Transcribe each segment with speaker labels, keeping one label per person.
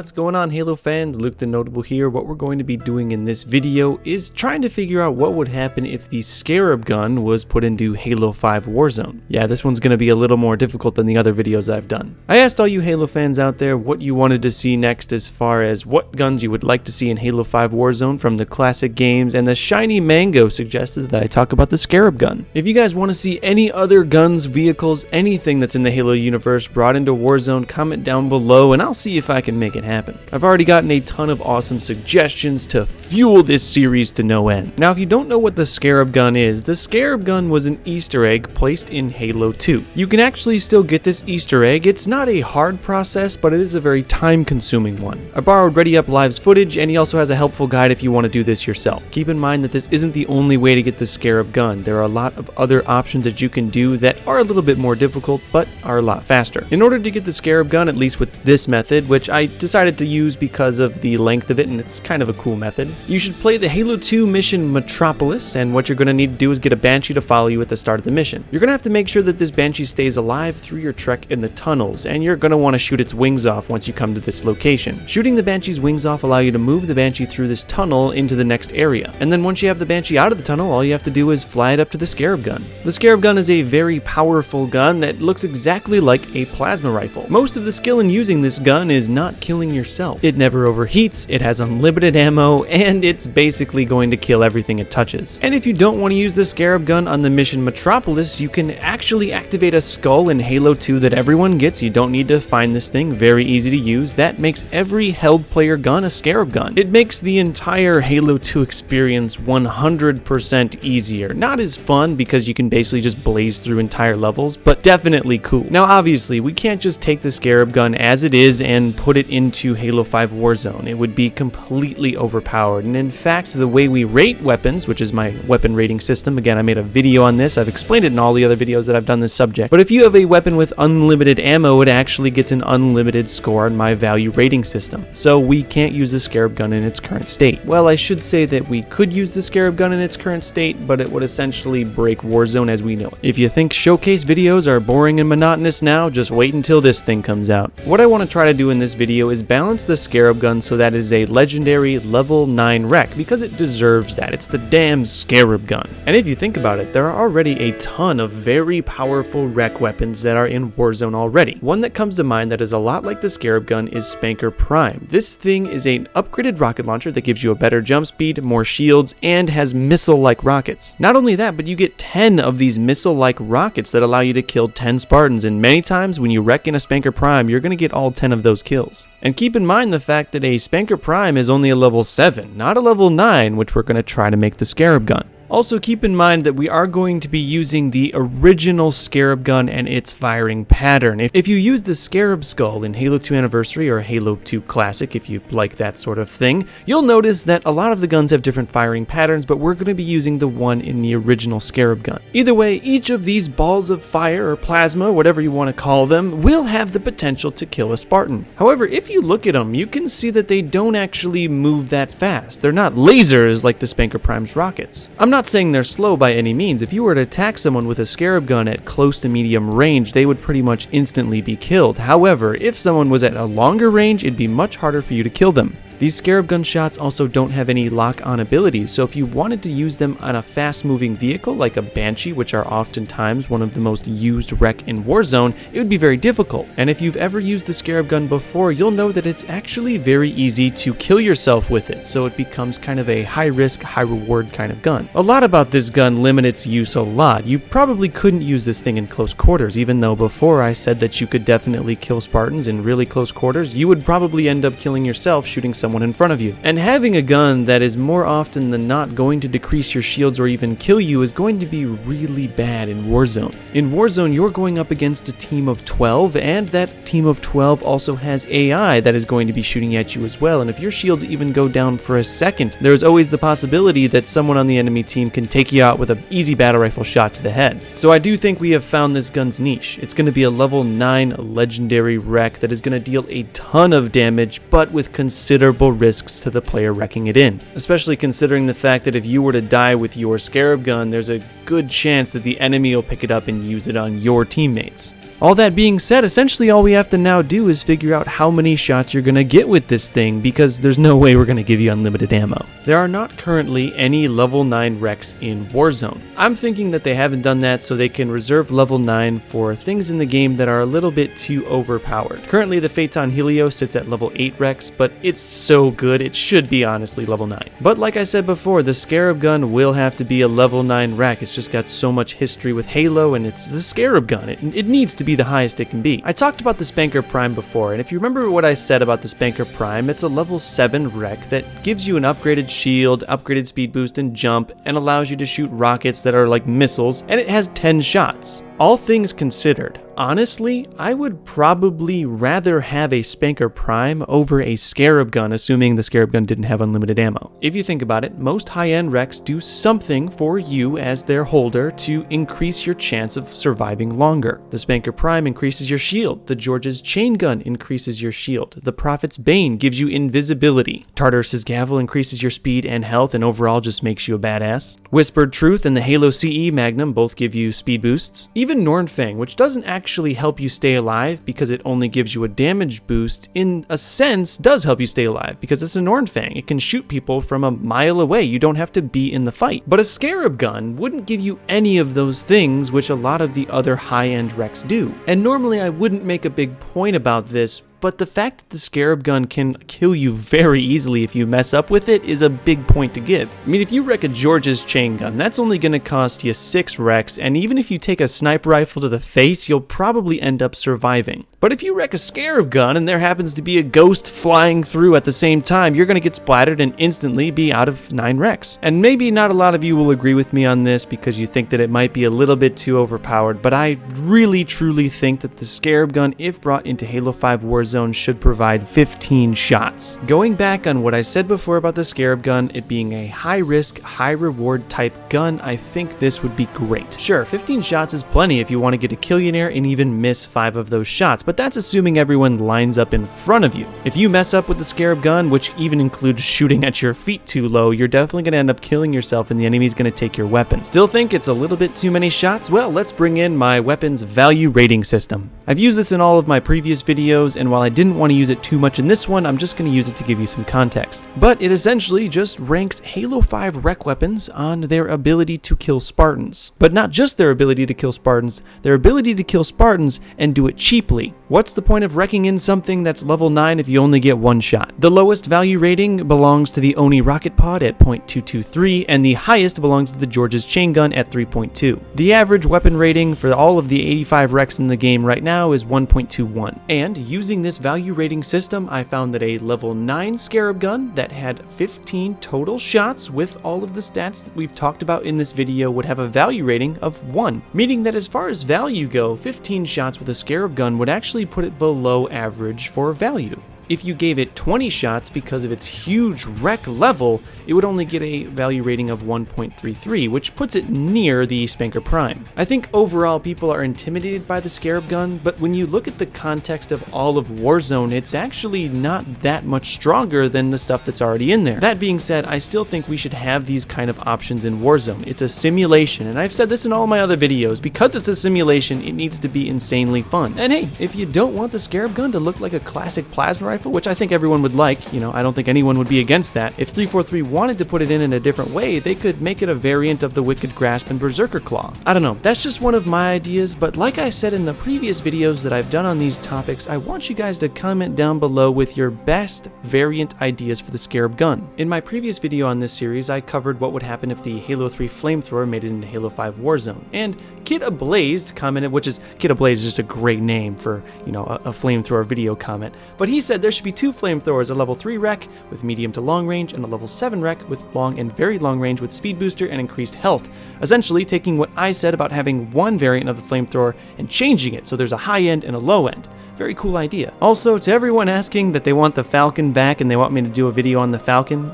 Speaker 1: What's going on, Halo fans? Luke TheNotable here. What we're going to be doing in this video is trying to figure out what would happen if the Scarab gun was put into Halo 5 Warzone. Yeah, this one's going to be a little more difficult than the other videos I've done. I asked all you Halo fans out there what you wanted to see next as far as what guns you would like to see in Halo 5 Warzone from the classic games, and the Shiny Mango suggested that I talk about the Scarab gun. If you guys want to see any other guns, vehicles, anything that's in the Halo universe brought into Warzone, comment down below and I'll see if I can make it happen. I've already gotten a ton of awesome suggestions to fuel this series to no end. Now, if you don't know what the Scarab gun is, the Scarab gun was an Easter egg placed in Halo 2. You can actually still get this Easter egg. It's not a hard process, but it is a very time-consuming one. I borrowed Ready Up Live's footage, and he also has a helpful guide if you want to do this yourself. Keep in mind that this isn't the only way to get the Scarab gun. There are a lot of other options that you can do that are a little bit more difficult, but are a lot faster. In order to get the Scarab gun, at least with this method, which I decided to use because of the length of it and it's kind of a cool method, you should play the Halo 2 mission Metropolis, and what you're going to need to do is get a Banshee to follow you at the start of the mission. You're going to have to make sure that this Banshee stays alive through your trek in the tunnels, and you're going to want to shoot its wings off once you come to this location. Shooting the Banshee's wings off allow you to move the Banshee through this tunnel into the next area, and then once you have the Banshee out of the tunnel, all you have to do is fly it up to the Scarab gun. The Scarab gun is a very powerful gun that looks exactly like a plasma rifle. Most of the skill in using this gun is not killing yourself. It never overheats, it has unlimited ammo, and it's basically going to kill everything it touches. And if you don't want to use the Scarab gun on the mission Metropolis, you can actually activate a skull in Halo 2 that everyone gets. You don't need to find this thing, very easy to use. That makes every held player gun a Scarab gun. It makes the entire Halo 2 experience 100% easier. Not as fun because you can basically just blaze through entire levels, but definitely cool. Now obviously, we can't just take the Scarab gun as it is and put it into Halo 5 Warzone. It would be completely overpowered, and in fact, the way we rate weapons, which is my weapon rating system, again, I made a video on this, I've explained it in all the other videos that I've done this subject, but if you have a weapon with unlimited ammo, it actually gets an unlimited score on my value rating system. So we can't use the Scarab gun in its current state. Well, I should say that we could use the Scarab gun in its current state, but it would essentially break Warzone as we know it. If you think showcase videos are boring and monotonous now, just wait until this thing comes out. What I want to try to do in this video is balance the Scarab gun so that it is a legendary level 9 wreck, because it deserves that. It's the damn Scarab gun. And if you think about it, there are already a ton of very powerful wreck weapons that are in Warzone already. One that comes to mind that is a lot like the Scarab gun is Spanker Prime. This thing is an upgraded rocket launcher that gives you a better jump speed, more shields, and has missile-like rockets. Not only that, but you get 10 of these missile-like rockets that allow you to kill 10 Spartans, and many times when you wreck in a Spanker Prime, you're going to get all 10 of those kills. And keep in mind the fact that a Spanker Prime is only a level 7, not a level 9, which we're going to try to make the Scarab gun. Also, keep in mind that we are going to be using the original Scarab gun and its firing pattern. If you use the Scarab skull in Halo 2 Anniversary or Halo 2 Classic, if you like that sort of thing, you'll notice that a lot of the guns have different firing patterns, but we're going to be using the one in the original Scarab gun. Either way, each of these balls of fire or plasma, whatever you want to call them, will have the potential to kill a Spartan. However, if you look at them, you can see that they don't actually move that fast. They're not lasers like the Spanker Prime's rockets. I'm not saying they're slow by any means. If you were to attack someone with a Scarab gun at close to medium range, they would pretty much instantly be killed. However, if someone was at a longer range, it'd be much harder for you to kill them. These Scarab gun shots also don't have any lock-on abilities, so if you wanted to use them on a fast-moving vehicle like a Banshee, which are oftentimes one of the most used wreck in Warzone, it would be very difficult. And if you've ever used the Scarab gun before, you'll know that it's actually very easy to kill yourself with it, so it becomes kind of a high-risk, high-reward kind of gun. A lot about this gun limit its use a lot. You probably couldn't use this thing in close quarters, even though before I said that you could definitely kill Spartans in really close quarters, you would probably end up killing yourself shooting someone in front of you. And having a gun that is more often than not going to decrease your shields or even kill you is going to be really bad in Warzone. In Warzone, you're going up against a team of 12, and that team of 12 also has AI that is going to be shooting at you as well, and if your shields even go down for a second, there's always the possibility that someone on the enemy team can take you out with an easy battle rifle shot to the head. So I do think we have found this gun's niche. It's going to be a level 9 legendary wreck that is going to deal a ton of damage, but with considerable risks to the player wrecking it in. Especially considering the fact that if you were to die with your Scarab gun, there's a good chance that the enemy will pick it up and use it on your teammates. All that being said, essentially all we have to now do is figure out how many shots you're going to get with this thing, because there's no way we're going to give you unlimited ammo. There are not currently any level 9 wrecks in Warzone. I'm thinking that they haven't done that so they can reserve level 9 for things in the game that are a little bit too overpowered. Currently the Phaeton Helio sits at level 8 wrecks, but it's so good it should be honestly level 9. But like I said before, the Scarab gun will have to be a level 9 wreck. It's just got so much history with Halo, and it's the Scarab gun. It needs to be the highest it can be. I talked about the Spanker Prime before, and if you remember what I said about the Spanker Prime, it's a level 7 wreck that gives you an upgraded shield, upgraded speed boost and jump, and allows you to shoot rockets that are like missiles, and it has 10 shots. All things considered, honestly, I would probably rather have a Spanker Prime over a Scarab gun, assuming the Scarab gun didn't have unlimited ammo. If you think about it, most high-end wrecks do something for you as their holder to increase your chance of surviving longer. The Spanker Prime increases your shield, the George's chain gun increases your shield, the Prophet's Bane gives you invisibility, Tartarus's Gavel increases your speed and health and overall just makes you a badass, Whispered Truth and the Halo CE Magnum both give you speed boosts. Even Nornfang, which doesn't actually help you stay alive because it only gives you a damage boost, in a sense does help you stay alive because it's a Nornfang. It can shoot people from a mile away. You don't have to be in the fight. But a Scarab gun wouldn't give you any of those things, which a lot of the other high-end wrecks do. And normally I wouldn't make a big point about this, but the fact that the Scarab gun can kill you very easily if you mess up with it is a big point to give. I mean, if you wreck a George's chain gun, that's only going to cost you 6 wrecks, and even if you take a sniper rifle to the face, you'll probably end up surviving. But if you wreck a Scarab gun and there happens to be a ghost flying through at the same time, you're going to get splattered and instantly be out of 9 wrecks. And maybe not a lot of you will agree with me on this because you think that it might be a little bit too overpowered, but I really truly think that the Scarab gun, if brought into Halo 5 Warzone, should provide 15 shots. Going back on what I said before about the Scarab gun, it being a high-risk, high-reward type gun, I think this would be great. Sure, 15 shots is plenty if you want to get a Killionaire and even miss 5 of those shots, but that's assuming everyone lines up in front of you. If you mess up with the Scarab gun, which even includes shooting at your feet too low, you're definitely going to end up killing yourself and the enemy's going to take your weapon. Still think it's a little bit too many shots? Well, let's bring in my weapons value rating system. I've used this in all of my previous videos, and while I didn't want to use it too much in this one, I'm just going to use it to give you some context. But it essentially just ranks Halo 5 rec weapons on their ability to kill Spartans. But not just their ability to kill Spartans, their ability to kill Spartans and do it cheaply. What's the point of wrecking in something that's level 9 if you only get 1 shot? The lowest value rating belongs to the Oni rocket pod at 0.223, and the highest belongs to the George's chain gun at 3.2. The average weapon rating for all of the 85 wrecks in the game right now is 1.21. And using this value rating system, I found that a level 9 Scarab gun that had 15 total shots with all of the stats that we've talked about in this video would have a value rating of 1, meaning that as far as value go, 15 shots with a Scarab gun would actually put it below average for value. If you gave it 20 shots because of its huge wreck level, it would only get a value rating of 1.33, which puts it near the Spanker Prime. I think overall people are intimidated by the Scarab gun, but when you look at the context of all of Warzone, it's actually not that much stronger than the stuff that's already in there. That being said, I still think we should have these kind of options in Warzone. It's a simulation, and I've said this in all my other videos. Because it's a simulation, it needs to be insanely fun. And hey, if you don't want the Scarab gun to look like a classic plasma rifle, which I think everyone would like, I don't think anyone would be against that. If 343 wanted to put it in a different way, they could make it a variant of the Wicked Grasp and Berserker Claw. I don't know, that's just one of my ideas, but like I said in the previous videos that I've done on these topics, I want you guys to comment down below with your best variant ideas for the Scarab gun. In my previous video on this series, I covered what would happen if the Halo 3 Flamethrower made it into Halo 5 Warzone, and Kid Ablazed commented, which is, Kid Ablazed is just a great name for, a Flamethrower video comment, but he said there should be 2 Flamethrowers, a level 3 rec with medium to long range and a level 7 rec with long and very long range with speed booster and increased health, essentially taking what I said about having one variant of the Flamethrower and changing it so there's a high end and a low end. Very cool idea. Also, to everyone asking that they want the Falcon back and they want me to do a video on the Falcon,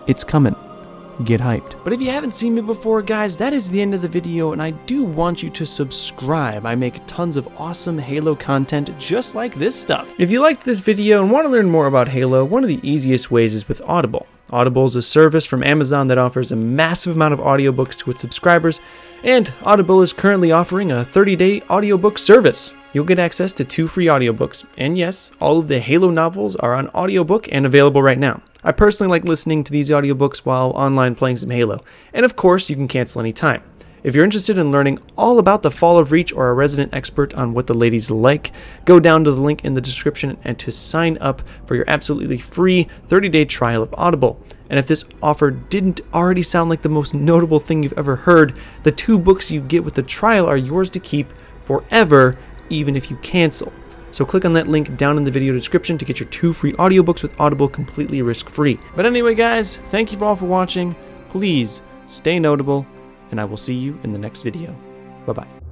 Speaker 1: it's coming. Get hyped. But if you haven't seen me before, guys, that is the end of the video, and I do want you to subscribe. I make tons of awesome Halo content just like this stuff. If you liked this video and want to learn more about Halo, one of the easiest ways is with Audible. Audible is a service from Amazon that offers a massive amount of audiobooks to its subscribers, and Audible is currently offering a 30-day audiobook service. You'll get access to 2 free audiobooks, and yes, all of the Halo novels are on audiobook and available right now. I personally like listening to these audiobooks while online playing some Halo, and of course you can cancel anytime. If you're interested in learning all about the Fall of Reach or a resident expert on what the ladies like, go down to the link in the description and to sign up for your absolutely free 30-day trial of Audible. And if this offer didn't already sound like the most notable thing you've ever heard, the 2 books you get with the trial are yours to keep forever, even if you cancel. So click on that link down in the video description to get your 2 free audiobooks with Audible completely risk-free. But anyway guys, thank you all for watching. Please stay notable, and I will see you in the next video. Bye-bye.